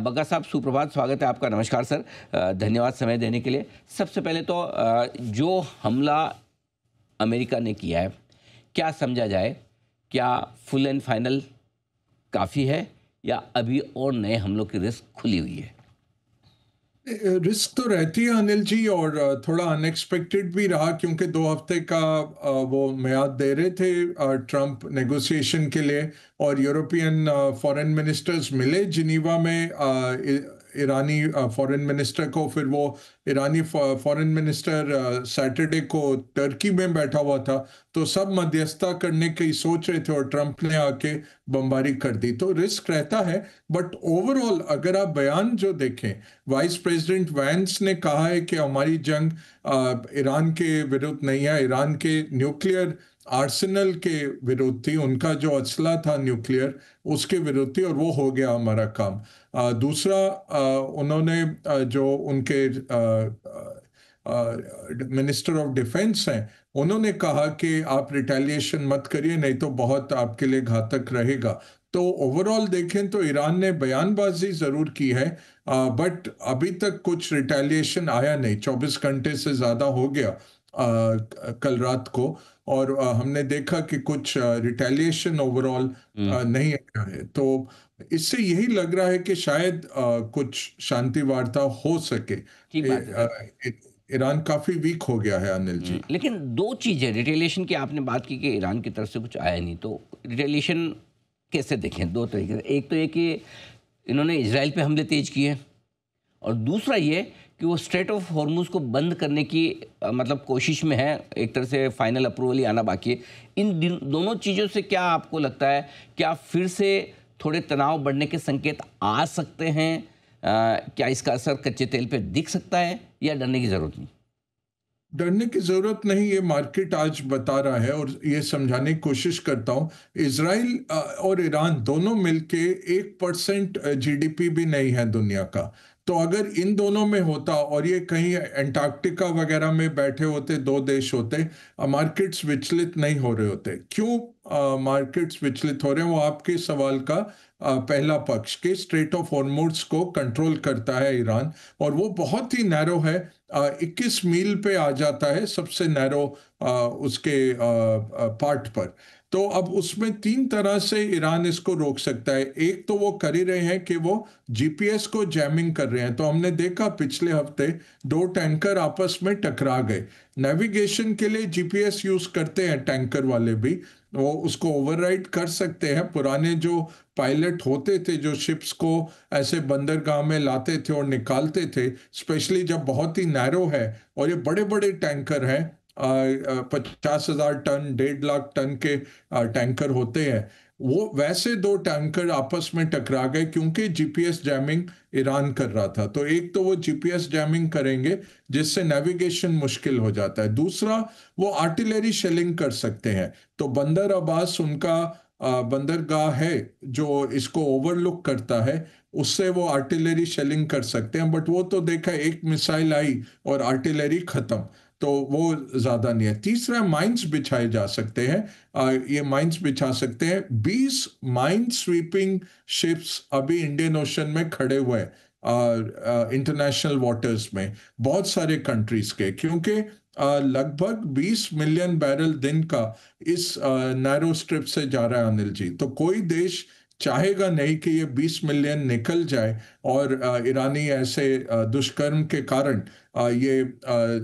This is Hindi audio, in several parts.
बग्गा साहब सुप्रभात, स्वागत है आपका। नमस्कार सर, धन्यवाद समय देने के लिए। सबसे पहले तो जो हमला अमेरिका ने किया है, क्या समझा जाए? क्या फुल एंड फाइनल काफ़ी है या अभी और नए हमलों की रिस्क खुली हुई है? रिस्क तो रहती है अनिल जी, और थोड़ा अनएक्सपेक्टेड भी रहा क्योंकि 2 हफ्ते का वो मियाद दे रहे थे ट्रंप नेगोशिएशन के लिए। और यूरोपियन फॉरेन मिनिस्टर्स मिले जिनीवा में ईरानी फॉरेन मिनिस्टर को। फिर वो ईरानी फॉरेन मिनिस्टर सैटरडे को टर्की में बैठा हुआ था। तो सब मध्यस्थता करने की सोच रहे थे और ट्रंप ने आके बमबारी कर दी। तो रिस्क रहता है, बट ओवरऑल अगर आप बयान जो देखें, वाइस प्रेसिडेंट वैंस ने कहा है कि हमारी जंग ईरान के विरुद्ध नहीं है, ईरान के न्यूक्लियर आर्सेनल के विरुद्ध थी। उनका जो असला था न्यूक्लियर, उसके विरुद्ध थी, और वो हो गया हमारा काम। दूसरा, उन्होंने जो उनके मिनिस्टर ऑफ डिफेंस हैं, उन्होंने कहा कि आप रिटेलिएशन मत करिए, नहीं तो बहुत आपके लिए घातक रहेगा। तो ओवरऑल देखें तो ईरान ने बयानबाजी जरूर की है, बट अभी तक कुछ रिटेलिएशन आया नहीं। 24 घंटे से ज्यादा हो गया कल रात को, और हमने देखा कि कुछ रिटेलिएशन ओवरऑल हुँ, नहीं आया है। तो इससे यही लग रहा है कि शायद कुछ शांति वार्ता हो सके। ठीक बात है सर। ईरान काफी वीक हो गया है अनिल जी। लेकिन 2 चीज़ें रिटेलिएशन की आपने बात की कि ईरान की तरफ से कुछ आया नहीं, तो रिटेलिएशन कैसे देखें? 2 तरीके से। एक तो ये कि इन्होंने इज़राइल पे हमले तेज़ किए, और दूसरा ये कि वो स्ट्रेट ऑफ हॉर्मुज़ को बंद करने की मतलब कोशिश में है। एक तरह से फाइनल अप्रूवल ही आना बाकी है। इन दोनों चीज़ों से क्या आपको लगता है, क्या फिर से थोड़े तनाव बढ़ने के संकेत आ सकते हैं? क्या इसका असर कच्चे तेल पे दिख सकता है या डरने की ज़रूरत नहीं? डरने की जरूरत नहीं, ये मार्केट आज बता रहा है, और ये समझाने की कोशिश करता हूँ। इसराइल और ईरान दोनों मिलके 1% जीडीपी भी नहीं है दुनिया का। तो अगर इन दोनों में होता और ये कहीं अंटार्कटिका वगैरह में बैठे होते, दो देश होते, मार्केट्स विचलित नहीं हो रहे होते। क्यों मार्केट्स विचलित हो रहे हैं? वो आपके सवाल का पहला पक्ष के स्ट्रेट ऑफ हॉर्मुज़ को कंट्रोल करता है ईरान, और वो बहुत ही नैरो है। 21 मील पे आ जाता है, सबसे नैरो उसके पार्ट पर। तो अब उसमें 3 तरह से ईरान इसको रोक सकता है। एक तो वो कर ही रहे हैं कि वो जीपीएस को जैमिंग कर रहे हैं। तो हमने देखा पिछले हफ्ते 2 टैंकर आपस में टकरा गए। नेविगेशन के लिए जीपीएस यूज करते हैं टैंकर वाले भी, वो उसको ओवरराइड कर सकते हैं। पुराने जो पायलट होते थे जो शिप्स को ऐसे बंदरगाह में लाते थे और निकालते थे, स्पेशली जब बहुत ही नैरो है और ये बड़े बड़े टैंकर हैं, 50,000 टन 1.5 लाख टन के टैंकर होते हैं, वो वैसे 2 टैंकर आपस में टकरा गए क्योंकि जीपीएस जैमिंग ईरान कर रहा था। तो एक तो वो जीपीएस जैमिंग करेंगे जिससे नेविगेशन मुश्किल हो जाता है। दूसरा, वो आर्टिलरी शेलिंग कर सकते हैं। तो बंदर अब्बास उनका बंदरगाह है जो इसको ओवरलुक करता है, उससे वो आर्टिलरी शेलिंग कर सकते हैं। बट वो तो देखा, एक मिसाइल आई और आर्टिलरी खत्म, तो वो ज्यादा नहीं है। तीसरा, माइंस बिछाए जा सकते हैं। ये माइंस बिछा सकते हैं। 20 माइन स्वीपिंग शिप्स अभी इंडियन ओशन में खड़े हुए हैं इंटरनेशनल वाटर्स में, बहुत सारे कंट्रीज के, क्योंकि लगभग 20 मिलियन बैरल दिन का इस नैरो स्ट्रिप से जा रहा है अनिल जी। तो कोई देश चाहेगा नहीं कि ये 20 मिलियन निकल जाए और ईरानी ऐसे दुष्कर्म के कारण ये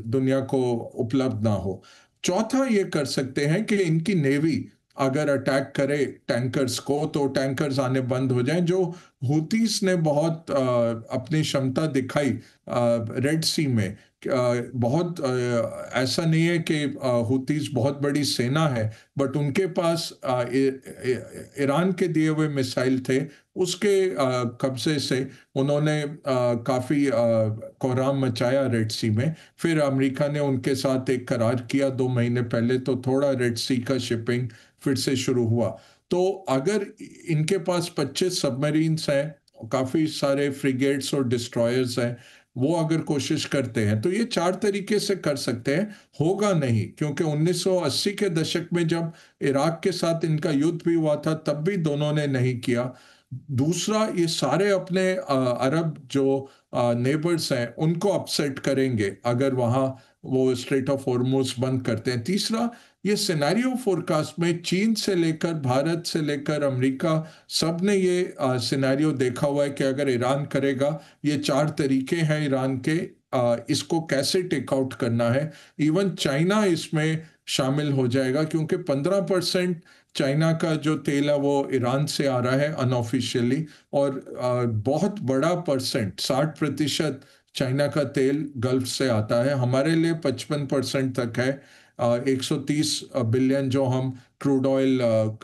दुनिया को उपलब्ध ना हो। चौथा, ये कर सकते हैं कि इनकी नेवी अगर अटैक करे टैंकर्स को, तो टैंकर्स आने बंद हो जाएं। जो हुतीस ने बहुत अपनी क्षमता दिखाई रेड सी में, बहुत ऐसा नहीं है कि हुतीस बहुत बड़ी सेना है, बट उनके पास ईरान के दिए हुए मिसाइल थे, उसके कब्जे से उन्होंने काफी कोहराम मचाया रेड सी में। फिर अमेरिका ने उनके साथ एक करार किया 2 महीने पहले, तो थोड़ा रेड सी का शिपिंग फिर से शुरू हुआ। तो अगर इनके पास 25 सबमरीन्स हैं, काफी सारे फ्रिगेट्स और डिस्ट्रॉयर्स हैं, वो अगर कोशिश करते हैं तो ये 4 तरीके से कर सकते हैं। होगा नहीं, क्योंकि 1980 के दशक में जब इराक के साथ इनका युद्ध भी हुआ था, तब भी दोनों ने नहीं किया। दूसरा, ये सारे अपने अरब जो नेबर्स हैं उनको अपसेट करेंगे अगर वहाँ वो स्ट्रेट ऑफ हॉर्मुज बंद करते हैं। तीसरा, ये सिनेरियो फोरकास्ट में चीन से लेकर भारत से लेकर अमेरिका सब ने ये सिनेरियो देखा हुआ है कि अगर ईरान करेगा, ये 4 तरीके हैं ईरान के, इसको कैसे टेक आउट करना है। इवन चाइना इसमें शामिल हो जाएगा क्योंकि 15% चाइना का जो तेल है वो ईरान से आ रहा है अनऑफिशियली, और बहुत बड़ा परसेंट 60% चाइना का तेल गल्फ से आता है। हमारे लिए 55% तक है। 130 बिलियन जो हम क्रूड ऑयल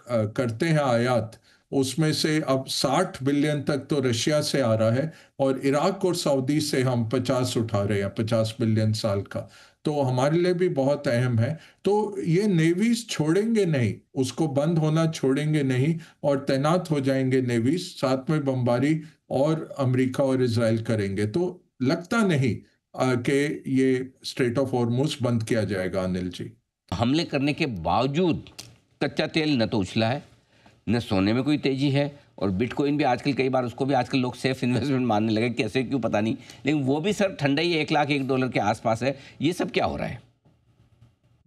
करते हैं आयात, उसमें से अब 60 बिलियन तक तो रशिया से आ रहा है, और इराक और सऊदी से हम 50 उठा रहे हैं, 50 बिलियन साल का। तो हमारे लिए भी बहुत अहम है। तो ये नेवीज छोड़ेंगे नहीं, उसको बंद होना छोड़ेंगे नहीं, और तैनात हो जाएंगे नेवीज, साथ में बमबारी और अमेरिका और इजराइल करेंगे। तो लगता नहीं कि ये स्ट्रेट ऑफ हॉर्मुज बंद किया जाएगा, अनिल जी। हमले करने के बावजूद कच्चा तेल न तो उछला है, न सोने में कोई तेजी है, और बिटकॉइन भी आजकल कई बार उसको भी आजकल लोग सेफ इन्वेस्टमेंट मानने लगे, कैसे क्यों पता नहीं, लेकिन वो भी सर ठंडा ही $1 लाख के आसपास है। ये सब क्या हो रहा है?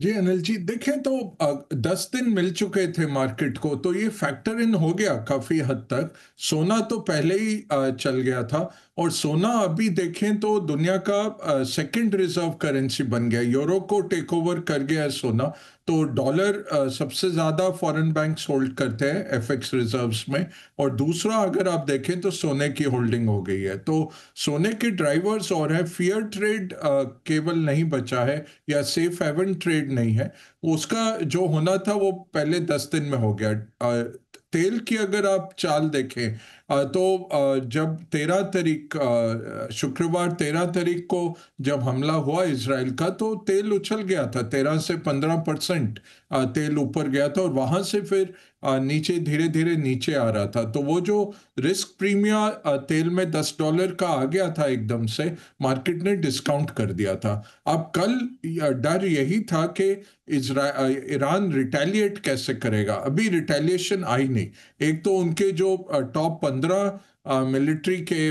जी अनिल जी, देखें तो 10 दिन मिल चुके थे मार्केट को, तो ये फैक्टर इन हो गया काफी हद तक। सोना तो पहले ही चल गया था, और सोना अभी देखें तो दुनिया का सेकंड रिजर्व करेंसी बन गया, यूरो को टेक ओवर कर गया है सोना। तो डॉलर सबसे ज्यादा फॉरेन बैंक्स होल्ड करते हैं एफएक्स रिजर्व्स में, और दूसरा अगर आप देखें तो सोने की होल्डिंग हो गई है। तो सोने के ड्राइवर्स और है, फियर ट्रेड केवल नहीं बचा है, या सेफ हेवन ट्रेड नहीं है, उसका जो होना था वो पहले 10 दिन में हो गया। तेल की अगर आप चाल देखें, तो जब 13 तारीख, शुक्रवार 13 तारीख को जब हमला हुआ इसराइल का, तो तेल उछल गया था, 13 से 15% तेल ऊपर गया था, और वहां से फिर नीचे धीरे धीरे नीचे आ रहा था। तो वो जो रिस्क प्रीमिया तेल में $10 का आ गया था एकदम से, मार्केट ने डिस्काउंट कर दिया था। अब कल डर यही था कि ईरान रिटेलिएट कैसे करेगा। अभी रिटेलिएशन आई नहीं। एक तो उनके जो टॉप 15 मिलिट्री के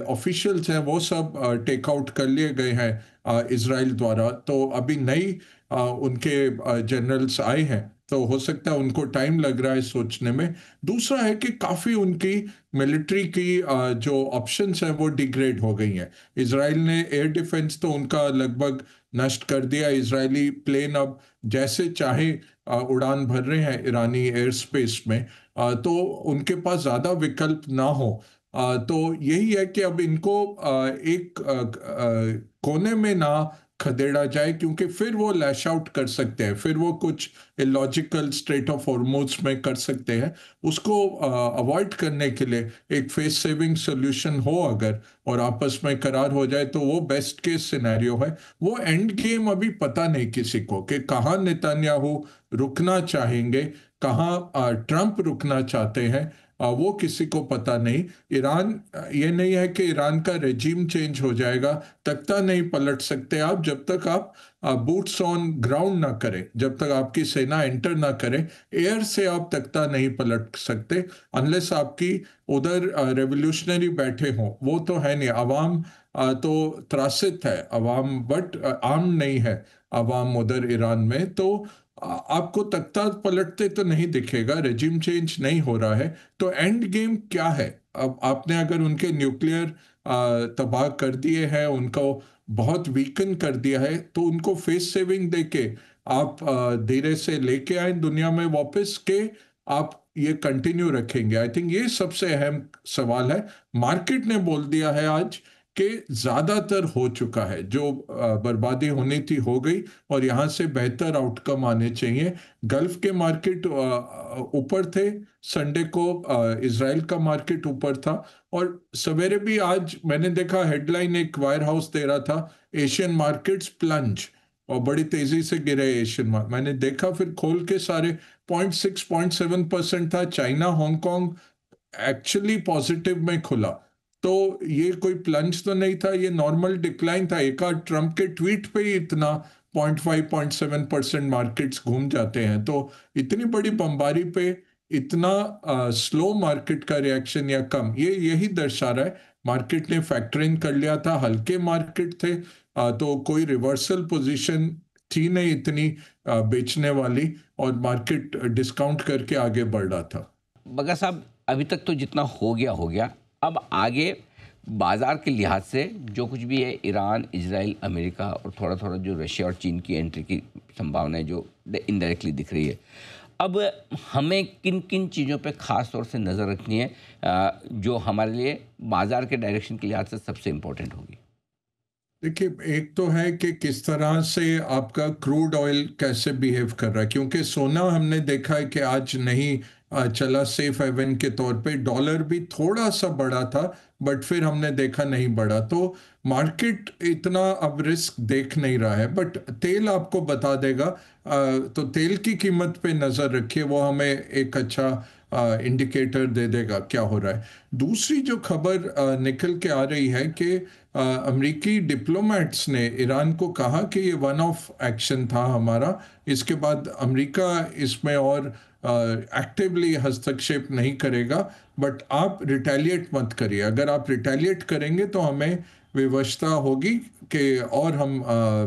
ऑफिशियल्स हैं वो सब टेक आउट कर लिए गए हैं इसराइल द्वारा। तो अभी नई उनके जनरल्स आए हैं, तो हो सकता है उनको टाइम लग रहा है सोचने में। दूसरा है कि काफ़ी उनकी मिलिट्री की जो ऑप्शंस हैं वो डिग्रेड हो गई हैं। इसराइल ने एयर डिफेंस तो उनका लगभग नष्ट कर दिया। इजरायली प्लेन अब जैसे चाहे उड़ान भर रहे हैं ईरानी एयर स्पेस में, तो उनके पास ज़्यादा विकल्प ना हो। तो यही है कि अब इनको एक कोने में ना खदेड़ा जाए, क्योंकि फिर वो लैश आउट कर सकते हैं, फिर वो कुछ इलॉजिकल स्ट्रेट ऑफ हॉर्मुज में कर सकते हैं। उसको अवॉइड करने के लिए एक फेस सेविंग सोल्यूशन हो अगर, और आपस में करार हो जाए, तो वो बेस्ट केस सिनेरियो है। वो एंड गेम अभी पता नहीं किसी को कि कहाँ नेतन्याहू रुकना चाहेंगे, कहाँ ट्रंप रुकना चाहते हैं, वो किसी को पता नहीं। ईरान, ये नहीं है कि ईरान का रेजिम चेंज हो जाएगा, तख्ता नहीं पलट सकते आप जब तक आप बूट्स ऑन ग्राउंड ना करें, जब तक आपकी सेना एंटर ना करे। एयर से आप तख्ता नहीं पलट सकते अनलेस आपकी उधर रेवोल्यूशनरी बैठे हों, वो तो है नहीं। अवाम तो त्रासित है अवाम, बट आम नहीं है अवाम उधर ईरान में। तो आपको तख्ता पलटते तो नहीं दिखेगा, रेजिम चेंज नहीं हो रहा है। तो एंड गेम क्या है? अब आपने अगर उनके न्यूक्लियर तबाह कर दिए हैं, उनको बहुत वीकन कर दिया है, तो उनको फेस सेविंग देके आप धीरे से लेके आए दुनिया में वापस के, आप ये कंटिन्यू रखेंगे? आई थिंक ये सबसे अहम सवाल है। मार्केट ने बोल दिया है आज कि ज्यादातर हो चुका है, जो बर्बादी होनी थी हो गई, और यहां से बेहतर आउटकम आने चाहिए। गल्फ के मार्केट ऊपर थे, संडे को इसराइल का मार्केट ऊपर था, और सवेरे भी आज मैंने देखा हेडलाइन एक वायर हाउस दे रहा था, एशियन मार्केट्स प्लंज, और बड़ी तेजी से गिरे एशियन मार्केट। मैंने देखा फिर खोल के सारे 0.6 0.7% था। चाइना हांगकांग एक्चुअली पॉजिटिव में खुला। तो ये कोई प्लंज तो नहीं था, ये नॉर्मल डिक्लाइन था। एक आध ट्रंप के ट्वीट पे ही इतना 0.5 0.7% मार्केट्स घूम जाते हैं। तो इतनी बड़ी बमबारी पे इतना स्लो मार्केट का रिएक्शन या कम, ये यही दर्शा रहा है मार्केट ने फैक्टर इन कर लिया था, हल्के मार्केट थे, तो कोई रिवर्सल पोजीशन थी नहीं इतनी बेचने वाली, और मार्केट डिस्काउंट करके आगे बढ़ रहा था। बगा साहब, अभी तक तो जितना हो गया हो गया। अब आगे बाजार के लिहाज से जो कुछ भी है, ईरान, इजराइल, अमेरिका और थोड़ा थोड़ा जो रशिया और चीन की एंट्री की संभावना है जो इनडायरेक्टली दिख रही है, अब हमें किन किन चीज़ों पे ख़ास तौर से नज़र रखनी है जो हमारे लिए बाजार के डायरेक्शन के लिहाज से सबसे इम्पोर्टेंट होगी? देखिए, एक तो है कि किस तरह से आपका क्रूड ऑयल कैसे बिहेव कर रहा है, क्योंकि सोना हमने देखा है कि आज नहीं चला सेफ हेवन के तौर पे, डॉलर भी थोड़ा सा बढ़ा था बट फिर हमने देखा नहीं बढ़ा, तो मार्केट इतना अब रिस्क देख नहीं रहा है। बट तेल आपको बता देगा, तो तेल की कीमत पे नज़र रखिए, वो हमें एक अच्छा इंडिकेटर दे देगा क्या हो रहा है। दूसरी जो खबर निकल के आ रही है कि अमेरिकी डिप्लोमेट्स ने ईरान को कहा कि ये वन ऑफ एक्शन था हमारा, इसके बाद अमेरिका इसमें और एक्टिवली हस्तक्षेप नहीं करेगा, बट आप रिटेलिएट मत करिए। अगर आप रिटेलिएट करेंगे तो हमें विवशता होगी कि और हम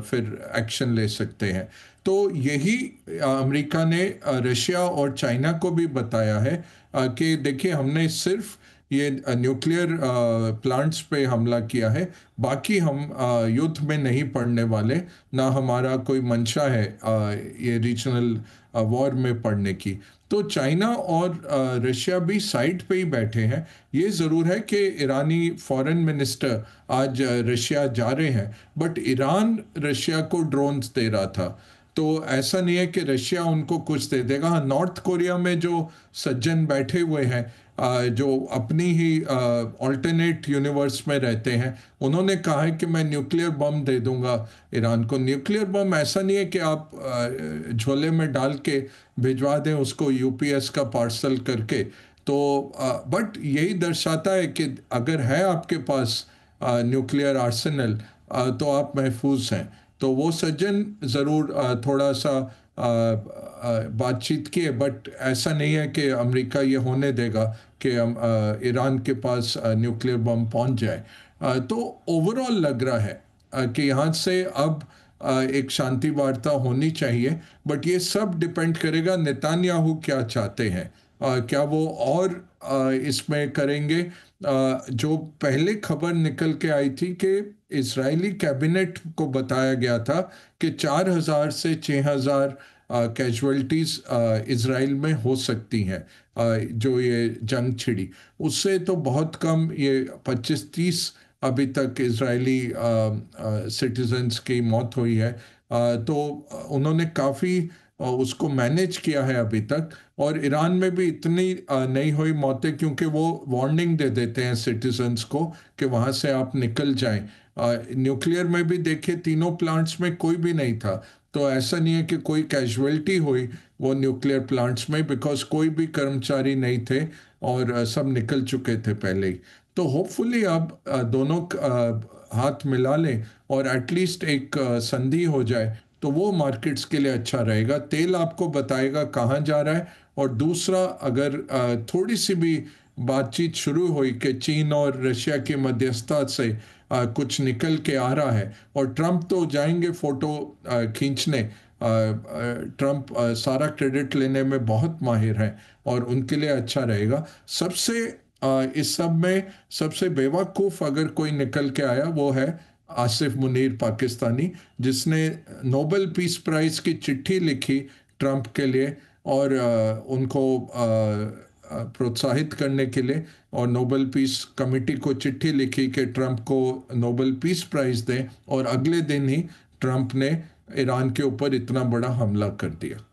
फिर एक्शन ले सकते हैं। तो यही अमेरिका ने रशिया और चाइना को भी बताया है कि देखिए, हमने सिर्फ ये न्यूक्लियर प्लांट्स पे हमला किया है, बाकी हम युद्ध में नहीं पड़ने वाले, ना हमारा कोई मंशा है ये रीजनल वॉर में पड़ने की। तो चाइना और रशिया भी साइड पे ही बैठे हैं। ये ज़रूर है कि ईरानी फॉरेन मिनिस्टर आज रशिया जा रहे हैं, बट ईरान रशिया को ड्रोन्स दे रहा था, तो ऐसा नहीं है कि रशिया उनको कुछ दे देगा। हाँ, नॉर्थ कोरिया में जो सज्जन बैठे हुए हैं जो अपनी ही ऑल्टरनेट यूनिवर्स में रहते हैं, उन्होंने कहा है कि मैं न्यूक्लियर बम दे दूंगा ईरान को। न्यूक्लियर बम ऐसा नहीं है कि आप झोले में डाल के भिजवा दें उसको यूपीएस का पार्सल करके, तो बट यही दर्शाता है कि अगर है आपके पास न्यूक्लियर आर्सेनल तो आप महफूज हैं। तो वो सज्जन ज़रूर थोड़ा सा बातचीत किए, बट ऐसा नहीं है कि अमेरिका ये होने देगा कि ईरान के पास न्यूक्लियर बम पहुंच जाए। तो ओवरऑल लग रहा है कि यहाँ से अब एक शांति वार्ता होनी चाहिए, बट ये सब डिपेंड करेगा नेतान्याहू क्या चाहते हैं। क्या वो और इसमें करेंगे। जो पहले खबर निकल के आई थी कि इजरायली कैबिनेट को बताया गया था कि 4,000 से 6,000 कैजुअल्टीज इजराइल में हो सकती हैं जो ये जंग छिड़ी, उससे तो बहुत कम, ये 25-30 अभी तक इजरायली सिटीजन्स की मौत हुई है। तो उन्होंने काफ़ी उसको मैनेज किया है अभी तक। और ईरान में भी इतनी नहीं हुई मौतें, क्योंकि वो वार्निंग दे देते हैं सिटीजन्स को कि वहाँ से आप निकल जाएं। न्यूक्लियर में भी देखिए, तीनों प्लांट्स में कोई भी नहीं था, तो ऐसा नहीं है कि कोई कैजुअल्टी हुई वो न्यूक्लियर प्लांट्स में, बिकॉज कोई भी कर्मचारी नहीं थे और सब निकल चुके थे पहले ही। तो होपफुली अब दोनों हाथ मिला लें और एटलीस्ट एक संधि हो जाए, तो वो मार्केट्स के लिए अच्छा रहेगा। तेल आपको बताएगा कहाँ जा रहा है। और दूसरा, अगर थोड़ी सी भी बातचीत शुरू हुई कि चीन और रशिया की मध्यस्थता से कुछ निकल के आ रहा है, और ट्रंप तो जाएंगे फोटो खींचने, ट्रंप सारा क्रेडिट लेने में बहुत माहिर हैं और उनके लिए अच्छा रहेगा। सबसे इस सब में सबसे बेवकूफ़ अगर कोई निकल के आया, वो है आसिफ मुनीर पाकिस्तानी, जिसने नोबेल पीस प्राइज़ की चिट्ठी लिखी ट्रंप के लिए और उनको प्रोत्साहित करने के लिए, और नोबेल पीस कमेटी को चिट्ठी लिखी कि ट्रंप को नोबेल पीस प्राइज़ दें, और अगले दिन ही ट्रंप ने ईरान के ऊपर इतना बड़ा हमला कर दिया।